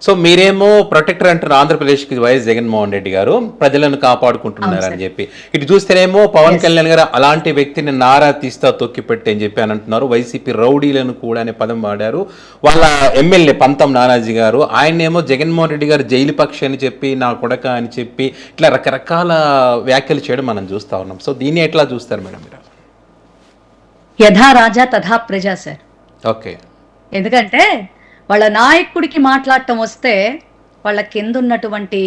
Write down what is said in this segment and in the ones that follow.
So మీరేమో protector అంటారు ఆంధ్రప్రదేశ్కి వైఎస్ జగన్మోహన్ రెడ్డి గారు ప్రజలను కాపాడుకుంటున్నారని చెప్పి, ఇటు చూస్తేనేమో పవన్ కళ్యాణ్ గారు అలాంటి వ్యక్తిని నారా తీస్తా తొక్కి పెట్టి అని చెప్పి అని అంటున్నారు. వైసీపీ రౌడీలను కూడా అనే పదం వాడారు. వాళ్ళ ఎమ్మెల్యే పంతం నానాజీ గారు ఆయన్నేమో జగన్మోహన్ రెడ్డి గారు జైలు పక్షి అని చెప్పి, నా కొడక అని చెప్పి, ఇట్లా రకరకాల వ్యాఖ్యలు చేయడం మనం చూస్తా ఉన్నాం. సో దీన్ని ఎట్లా చూస్తారు మేడం మీరు? యథా రాజా తథా ప్రజా సార్. ఓకే. ఎందుకంటే వాళ్ళ నాయకుడికి మాట్లాడటం వస్తే వాళ్ళ కింద ఉన్నటువంటి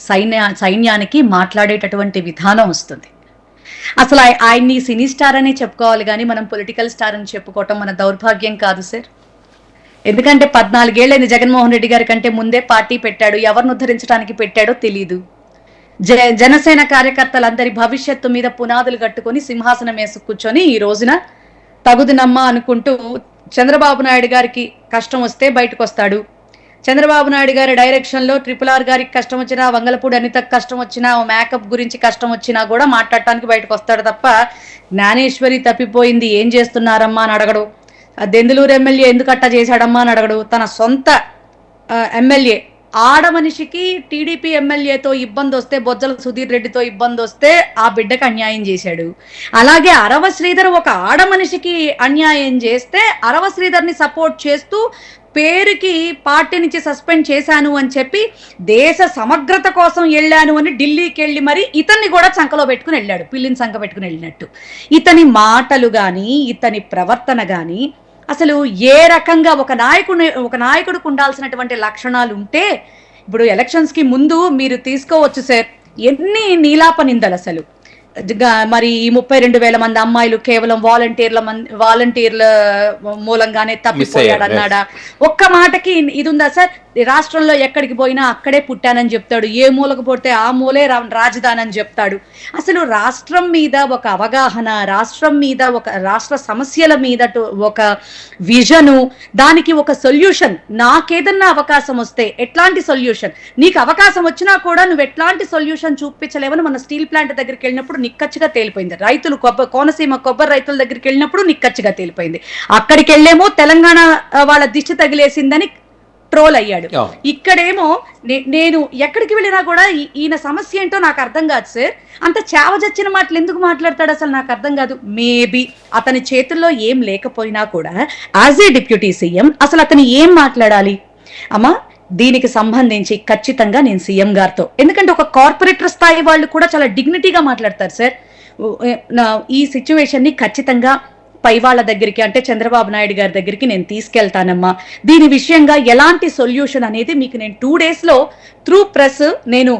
సైన్యానికి మాట్లాడేటటువంటి విధానం వస్తుంది. అసలు ఆయన్ని సినీ స్టార్ అనే చెప్పుకోవాలి కానీ మనం పొలిటికల్ స్టార్ అని చెప్పుకోవటం మన దౌర్భాగ్యం కాదు సార్. ఎందుకంటే 14 ఏళ్ళైంది జగన్మోహన్ రెడ్డి గారి కంటే ముందే పార్టీ పెట్టాడు. ఎవరిని ఉద్ధరించడానికి పెట్టాడో తెలీదు. జనసేన కార్యకర్తలందరి భవిష్యత్తు మీద పునాదులు కట్టుకొని సింహాసనం వేసి కూర్చొని ఈ రోజున తగుదునమ్మా అనుకుంటూ చంద్రబాబు నాయుడు గారికి కష్టం వస్తే బయటకు వస్తాడు. చంద్రబాబు నాయుడు గారి డైరెక్షన్లో RRR గారికి కష్టం వచ్చినా, వంగలపూడి అనితకు కష్టం వచ్చినా, మేకప్ గురించి కష్టం వచ్చినా కూడా మాట్లాడటానికి బయటకు వస్తాడు తప్ప జ్ఞానేశ్వరి తప్పిపోయింది ఏం చేస్తున్నారమ్మా అని అడగడు. దెందులూరు ఎమ్మెల్యే ఎందుకు అట్టా చేశాడమ్మా అని అడగడు. తన సొంత ఎమ్మెల్యే ఆడమనిషికి టీడీపీ ఎమ్మెల్యేతో ఇబ్బంది వస్తే, బొజ్జల సుధీర్ రెడ్డితో ఇబ్బంది వస్తే ఆ బిడ్డకు అన్యాయం చేశాడు. అలాగే అరవ శ్రీధర్ ఒక ఆడమనిషికి అన్యాయం చేస్తే అరవ శ్రీధర్ని సపోర్ట్ చేస్తూ పేరుకి పార్టీ నుంచి సస్పెండ్ చేశాను అని చెప్పి దేశ సమగ్రత కోసం వెళ్ళాను అని ఢిల్లీకి వెళ్ళి మరి ఇతన్ని కూడా చంకలో పెట్టుకుని వెళ్ళాడు, పిల్లిని సంక పెట్టుకుని వెళ్ళినట్టు. ఇతని మాటలు కానీ ఇతని ప్రవర్తన కానీ అసలు ఏ రకంగా ఒక నాయకుడికి ఉండాల్సినటువంటి లక్షణాలు ఉంటే ఇప్పుడు ఎలక్షన్స్కి ముందు మీరు తీసుకోవచ్చు సార్ ఎన్ని నీలాప నిందలు. అసలు మరి ఈ 32,000 మంది అమ్మాయిలు కేవలం వాలంటీర్ల మూలంగానే తప్పిపోయాడు అన్నాడా? ఒక్క మాటకి ఇది ఉందా సార్? రాష్ట్రంలో ఎక్కడికి పోయినా అక్కడే పుట్టానని చెప్తాడు, ఏ మూలకు పోతే ఆ మూలే రాజధాని అని చెప్తాడు. అసలు రాష్ట్రం మీద ఒక అవగాహన, రాష్ట్రం మీద ఒక రాష్ట్ర సమస్యల మీద ఒక విజను, దానికి ఒక సొల్యూషన్. నాకేదన్నా అవకాశం వస్తే ఎట్లాంటి సొల్యూషన్, నీకు అవకాశం వచ్చినా కూడా నువ్వు ఎట్లాంటి సొల్యూషన్ చూపించలేవని మన స్టీల్ ప్లాంట్ దగ్గరికి వెళ్ళినప్పుడు నిక్కచ్చిగా తేలిపోయింది. రైతులు కోనసీమ కొబ్బరి రైతుల దగ్గరికి వెళ్ళినప్పుడు నిక్కచ్చిగా తేలిపోయింది. అక్కడికి వెళ్ళేమో తెలంగాణ వాళ్ళ దిష్టి తగిలేసిందని ట్రోల్ అయ్యాడు. ఇక్కడేమో నేను ఎక్కడికి వెళ్ళినా కూడా ఈయన సమస్య ఏంటో నాకు అర్థం కాదు సార్. అంత చావజచ్చిన మాటలు ఎందుకు మాట్లాడతాడు అసలు నాకు అర్థం కాదు. మేబీ అతని చేతుల్లో ఏం లేకపోయినా కూడా యాజ్ ఏ డిప్యూటీ సీఎం అసలు అతను ఏం మాట్లాడాలి? అమ్మా దీనికి సంబంధించి ఖచ్చితంగా నేను సీఎం గారితో, ఎందుకంటే ఒక కార్పొరేటర్ స్థాయి వాళ్ళు కూడా చాలా డిగ్నిటీగా మాట్లాడతారు సార్. ఈ సిచ్యువేషన్ని ఖచ్చితంగా పై వాళ్ళ దగ్గరికి అంటే చంద్రబాబు నాయుడు గారి దగ్గరికి నేను తీసుకెళ్తానమ్మా. దీని విషయంగా ఎలాంటి సొల్యూషన్ అనేది మీకు నేను 2 daysలో త్రూ ప్రెస్ నేను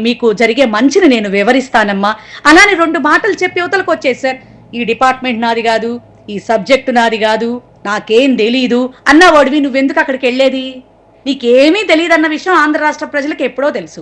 మీకు జరిగే మంచిని నేను వివరిస్తానమ్మా. అలానే 2 మాటలు చెప్పి యువతలకు వచ్చేసి సార్ ఈ డిపార్ట్మెంట్ నాది కాదు, ఈ సబ్జెక్టు నాది కాదు, నాకేం తెలీదు అన్నవాడివి నువ్వెందుకు అక్కడికి వెళ్ళేది? నీకేమీ తెలియదు అన్న విషయం ఆంధ్ర రాష్ట్ర ప్రజలకు ఎప్పుడో తెలుసు.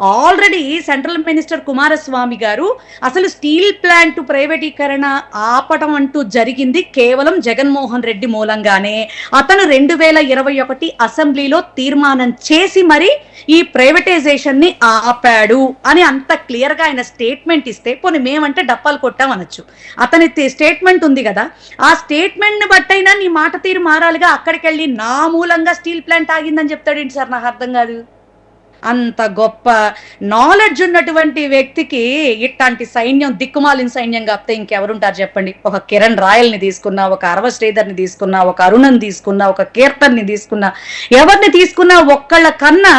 ఆల్రెడీ సెంట్రల్ మినిస్టర్ కుమారస్వామి గారు అసలు స్టీల్ ప్లాంట్ ప్రైవేటీకరణ ఆపటం అంటూ జరిగింది కేవలం జగన్మోహన్ రెడ్డి మూలంగానే. అతను 2021 అసెంబ్లీలో తీర్మానం చేసి మరి ఈ ప్రైవేటైజేషన్ ని ఆపాడు అని అంత క్లియర్ గా ఆయన స్టేట్మెంట్ ఇస్తే, పోనీ మేమంటే డప్పాలు కొట్టాం అనొచ్చు, అతని స్టేట్మెంట్ ఉంది కదా, ఆ స్టేట్మెంట్ ని బట్టైనా నీ మాట తీరు మారాలిగా. అక్కడికి వెళ్ళి నా మూలంగా స్టీల్ ప్లాంట్ ఆగిందని చెప్తాడేంటి సార్? నాకు అర్థం కాదు. అంత గొప్ప నాలెడ్జ్ ఉన్నటువంటి వ్యక్తికి ఇట్లాంటి సైన్యం, దిక్కుమాలిన సైన్యం కాకపోతే ఇంకెవరుంటారు చెప్పండి? ఒక కిరణ్ రాయల్ని తీసుకున్నా, ఒక అరవ శ్రీధర్ని తీసుకున్నా, ఒక అరుణని తీసుకున్నా, ఒక కీర్తన్ని తీసుకున్నా, ఎవరిని తీసుకున్నా ఒక్కళ్ళ కన్నా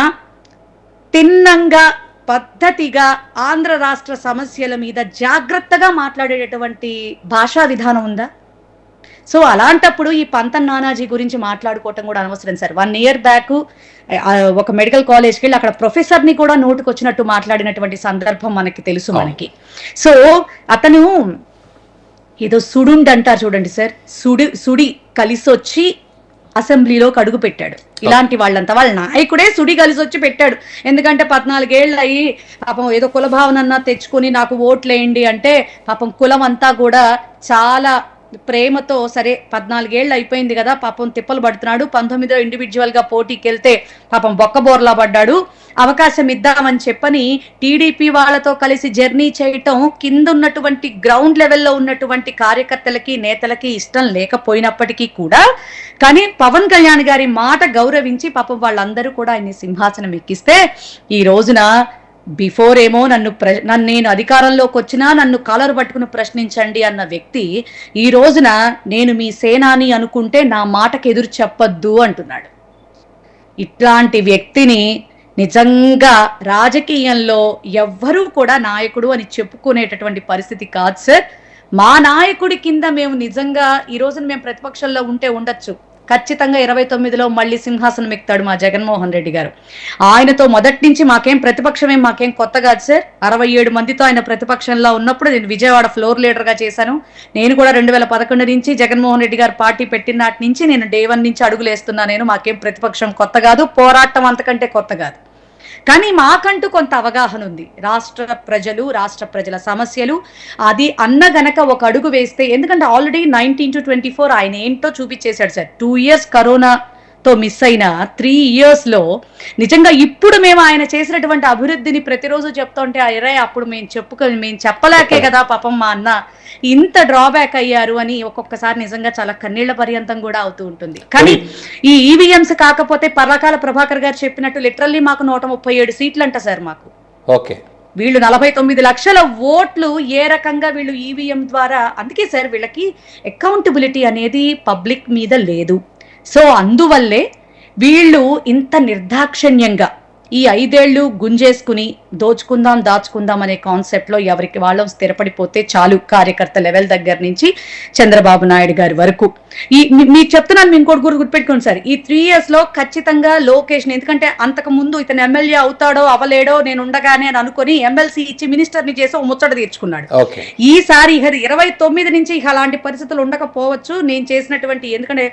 తిన్నంగా పద్ధతిగా ఆంధ్ర రాష్ట్ర సమస్యల మీద జాగ్రత్తగా మాట్లాడేటటువంటి భాషా విధానం ఉందా? సో అలాంటప్పుడు ఈ పంతం నానాజీ గురించి మాట్లాడుకోవటం కూడా అనవసరం సార్. 1 year బ్యాక్ ఒక మెడికల్ కాలేజ్కి వెళ్ళి అక్కడ ప్రొఫెసర్ని కూడా నోటుకు వచ్చినట్టు మాట్లాడినటువంటి సందర్భం మనకి తెలుసు మనకి. సో అతను ఏదో సుడుండి అంటారు చూడండి సార్, సుడి కలిసి వచ్చి అసెంబ్లీలోకి అడుగు పెట్టాడు. ఇలాంటి వాళ్ళంతా వాళ్ళ నాయకుడే సుడి కలిసి వచ్చి పెట్టాడు. ఎందుకంటే 14 ఏళ్ళు అయ్యి పాపం ఏదో కుల భావన తెచ్చుకొని నాకు ఓట్లేయండి అంటే పాపం కులం అంతా కూడా చాలా ప్రేమతో సరే 14 ఏళ్ళు అయిపోయింది కదా పాపం తిప్పలు పడుతున్నాడు, 19 ఇండివిజువల్గా పోటీకి వెళ్తే పాపం బొక్కబోర్లా పడ్డాడు, అవకాశం ఇద్దామని చెప్పని టీడీపీ వాళ్ళతో కలిసి జర్నీ చేయటం కింద ఉన్నటువంటి గ్రౌండ్ లెవెల్లో ఉన్నటువంటి కార్యకర్తలకి నేతలకి ఇష్టం లేకపోయినప్పటికీ కూడా కానీ పవన్ కళ్యాణ్ గారి మాట గౌరవించి పాపం వాళ్ళందరూ కూడా ఆయన్ని సింహాసనం ఎక్కిస్తే ఈ రోజున బిఫోర్ ఏమో నన్ను నేను అధికారంలోకి వచ్చినా నన్ను కాలరు పట్టుకుని ప్రశ్నించండి అన్న వ్యక్తి ఈ రోజున నేను మీ సేనాని అనుకుంటే నా మాటకు ఎదురు చెప్పొద్దు అంటున్నాడు. ఇట్లాంటి వ్యక్తిని నిజంగా రాజకీయంలో ఎవ్వరూ కూడా నాయకుడు అని చెప్పుకునేటటువంటి పరిస్థితి కాదు సార్. మా నాయకుడి కింద మేము నిజంగా ఈ రోజున మేము ప్రతిపక్షంలో ఉంటే ఉండొచ్చు, ఖచ్చితంగా 29లో మళ్ళీ సింహాసనం ఎక్కుతాడు మా జగన్మోహన్ రెడ్డి గారు. ఆయనతో మొదటి నుంచి మాకేం కొత్త కాదు సార్. 67 మందితో ఆయన ప్రతిపక్షంలో ఉన్నప్పుడు నేను విజయవాడ ఫ్లోర్ లీడర్గా చేశాను. నేను కూడా 2011 నుంచి జగన్మోహన్ రెడ్డి గారు పార్టీ పెట్టిన నాటి నుంచి నేను డే 1 నుంచి అడుగులేస్తున్నా. మాకేం ప్రతిపక్షం కొత్త కాదు, పోరాటం అంతకంటే కొత్త కాదు. కానీ మాకంటూ కొంత అవగాహన ఉంది. రాష్ట్ర ప్రజల సమస్యలు అది అన్న గనక ఒక అడుగు వేస్తే, ఎందుకంటే ఆల్రెడీ 19 to 24 ఆయన ఏంటో చూపించేశాడు సార్. 2 years కరోనాతో మిస్ అయిన 3 yearsలో నిజంగా ఇప్పుడు మేము ఆయన చేసినటువంటి అభివృద్ధిని ప్రతిరోజు చెప్తుంటే అరే అప్పుడు మేము చెప్పలేకే కదా పాపం మా అన్న ఇంత డ్రాబ్యాక్ అయ్యారు అని ఒక్కొక్కసారి నిజంగా చాలా కన్నీళ్ల పర్యంతం కూడా అవుతూ ఉంటుంది. కానీ ఈ ఈవీఎంస్ కాకపోతే పర్లకాల ప్రభాకర్ గారు చెప్పినట్టు లిటరల్లీ మాకు 137 సీట్లు అంట సార్ మాకు. ఓకే, వీళ్ళు 49 లక్షల ఓట్లు ఏ రకంగా వీళ్ళు ఈవీఎం ద్వారా, అందుకే సార్ వీళ్ళకి అకౌంటబిలిటీ అనేది పబ్లిక్ మీద లేదు. సో అందువల్లే వీళ్ళు ఇంత నిర్దాక్షిణ్యంగా ఈ 5 ఏళ్ళు గుంజేసుకుని దాచుకుందాం అనే కాన్సెప్ట్ లో ఎవరికి వాళ్ళు స్థిరపడిపోతే చాలు, కార్యకర్త లెవెల్ దగ్గర నుంచి చంద్రబాబు నాయుడు గారి వరకు. మీకు చెప్తున్నాను, ఇంకోటి గుర్తుపెట్టుకోండి సార్, ఈ 3 years లో ఖచ్చితంగా లోకేష్, ఎందుకంటే అంతకు ముందు ఇతను ఎమ్మెల్యే అవుతాడో అవలేడో నేను ఉండగానే అని అనుకుని ఎమ్మెల్సీ ఇచ్చి మినిస్టర్ని చేసి ముచ్చట తీర్చుకున్నాడు. ఈసారి 29 నుంచి అలాంటి పరిస్థితులు ఉండకపోవచ్చు. నేను చేసినటువంటి, ఎందుకంటే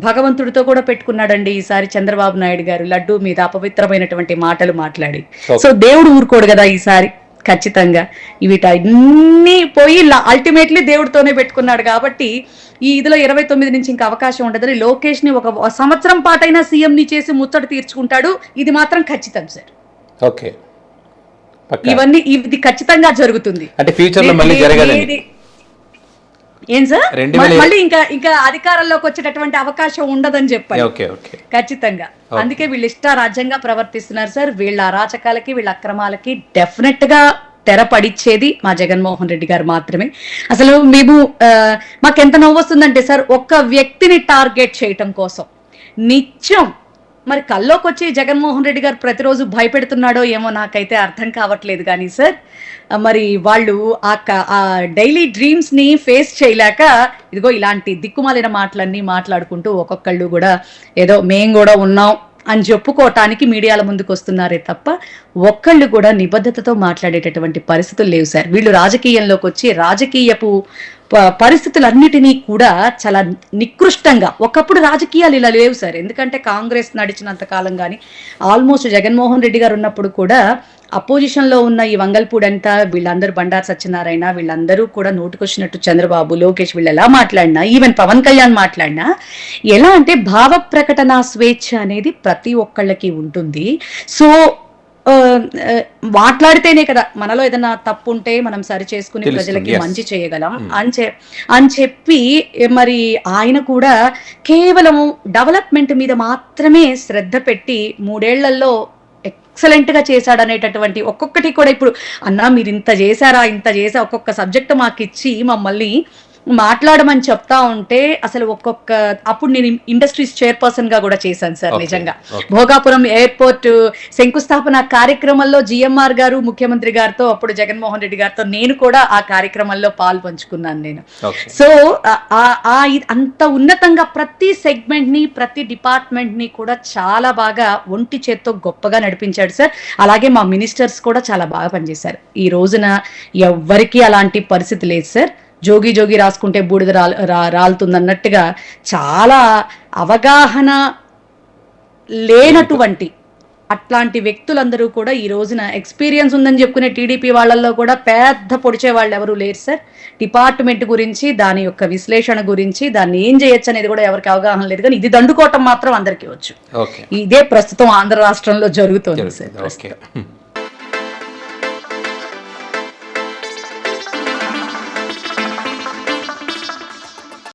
భగవంతుడితో కూడా పెట్టుకున్నాడండి ఈసారి చంద్రబాబు నాయుడు గారు లడ్డూ మీద అపవిత్రమైనటువంటి మాటలు మాట్లాడి. సో దేవుడు ఊరుకోడు కదా ఈసారి, ఖచ్చితంగా వీటన్ని పోయి అల్టిమేట్లీ దేవుడితోనే పెట్టుకున్నాడు. కాబట్టి ఈ ఇదిలో 29 నుంచి ఇంకా అవకాశం ఉండదని లోకేష్ ని ఒక సంవత్సరం పాటైనా సీఎం ని చేసి ముచ్చట తీర్చుకుంటాడు. ఇది మాత్రం ఖచ్చితం సార్. ఓకే, ఇది ఖచ్చితంగా జరుగుతుంది. అంటే ఫ్యూచర్ లో మళ్ళీ జరగదండి. ఏం సార్ మళ్ళీ ఇంకా అధికారంలోకి వచ్చేటటువంటి అవకాశం ఉండదని చెప్పారు. ఖచ్చితంగా అందుకే వీళ్ళు ఇష్టారాజ్యంగా ప్రవర్తిస్తున్నారు సార్. వీళ్ళ అరాచకాలకి వీళ్ళ అక్రమాలకి డెఫినెట్ గా తెరపడిచ్చేది మా జగన్మోహన్ రెడ్డి గారు మాత్రమే. అసలు మాకెంత నవ్వు వస్తుందంటే సార్, ఒక్క వ్యక్తిని టార్గెట్ చేయటం కోసం నిత్యం మరి కల్లోకి వచ్చి జగన్మోహన్ రెడ్డి గారు ప్రతిరోజు భయపెడుతున్నాడో ఏమో నాకైతే అర్థం కావట్లేదు. కానీ సార్ మరి వాళ్ళు ఆ డైలీ డ్రీమ్స్ ని ఫేస్ చేయలేక ఇదిగో ఇలాంటి దిక్కుమాలిన మాటలన్నీ మాట్లాడుకుంటూ ఒక్కొక్కళ్ళు కూడా ఏదో మేం కూడా ఉన్నాం అని చెప్పుకోవటానికి మీడియాల ముందుకు వస్తున్నారే తప్ప ఒక్కళ్ళు కూడా నిబద్ధతతో మాట్లాడేటటువంటి పరిస్థితులు లేవు సార్. వీళ్ళు రాజకీయంలోకి వచ్చి రాజకీయపు పరిస్థితులన్నిటినీ కూడా చాలా నికృష్టంగా, ఒకప్పుడు రాజకీయాలు ఇలా లేవు సార్. ఎందుకంటే కాంగ్రెస్ నడిచినంత కాలం కానీ ఆల్మోస్ట్ జగన్మోహన్ రెడ్డి గారు ఉన్నప్పుడు కూడా అపోజిషన్ లో ఉన్న ఈ వంగల్పూడంతా వీళ్ళందరూ, బండారు సత్యనారాయణ వీళ్ళందరూ కూడా నోటుకొచ్చినట్టు చంద్రబాబు, లోకేష్ వీళ్ళు ఎలా మాట్లాడినా, ఈవెన్ పవన్ కళ్యాణ్ మాట్లాడినా ఎలా అంటే భావ ప్రకటన స్వేచ్ఛ అనేది ప్రతి ఒక్కళ్ళకి ఉంటుంది. సో మాట్లాడితేనే కదా మనలో ఏదైనా తప్పు ఉంటే మనం సరి చేసుకుని ప్రజలకి మంచి చేయగలం అని చెప్పి మరి ఆయన కూడా కేవలం డెవలప్మెంట్ మీద మాత్రమే శ్రద్ధ పెట్టి 3 ఏళ్లలో ఎక్సలెంట్ గా చేశాడనేటటువంటి ఒక్కొక్కటి కూడా ఇప్పుడు అన్నా మీరు ఇంత చేశారా ఒక్కొక్క సబ్జెక్ట్ మాకు ఇచ్చి మమ్మల్ని మాట్లాడమని చెప్తా ఉంటే అసలు అప్పుడు నేను ఇండస్ట్రీస్ చైర్పర్సన్ గా కూడా చేశాను సార్. నిజంగా భోగాపురం ఎయిర్పోర్ట్ శంకుస్థాపన కార్యక్రమంలో జిఎంఆర్ గారు ముఖ్యమంత్రి గారితో, అప్పుడు జగన్మోహన్ రెడ్డి గారితో నేను కూడా ఆ కార్యక్రమంలో పాలు పంచుకున్నాను నేను. సో అంత ఉన్నతంగా ప్రతి సెగ్మెంట్ ని ప్రతి డిపార్ట్మెంట్ ని కూడా చాలా బాగా ఒంటి చేత్తో గొప్పగా నడిపించాడు సార్. అలాగే మా మినిస్టర్స్ కూడా చాలా బాగా పనిచేశారు. ఈ రోజున ఎవ్వరికీ అలాంటి పరిస్థితి లేదు సార్. జోగి రాసుకుంటే బూడిద రాలుతుందన్నట్టుగా చాలా అవగాహన లేనటువంటి అట్లాంటి వ్యక్తులందరూ కూడా ఈ రోజున ఎక్స్పీరియన్స్ ఉందని చెప్పుకునే టీడీపీ వాళ్ళల్లో కూడా పెద్ద పొడిచే వాళ్ళు ఎవరు లేరు సార్. డిపార్ట్మెంట్ గురించి, దాని యొక్క విశ్లేషణ గురించి, దాన్ని ఏం చేయొచ్చు అనేది కూడా ఎవరికి అవగాహన లేదు. కానీ ఇది దండుకోవటం మాత్రం అందరికీ వచ్చు. ఓకే, ఇదే ప్రస్తుతం ఆంధ్ర రాష్ట్రంలో జరుగుతోంది సార్. ఓకే.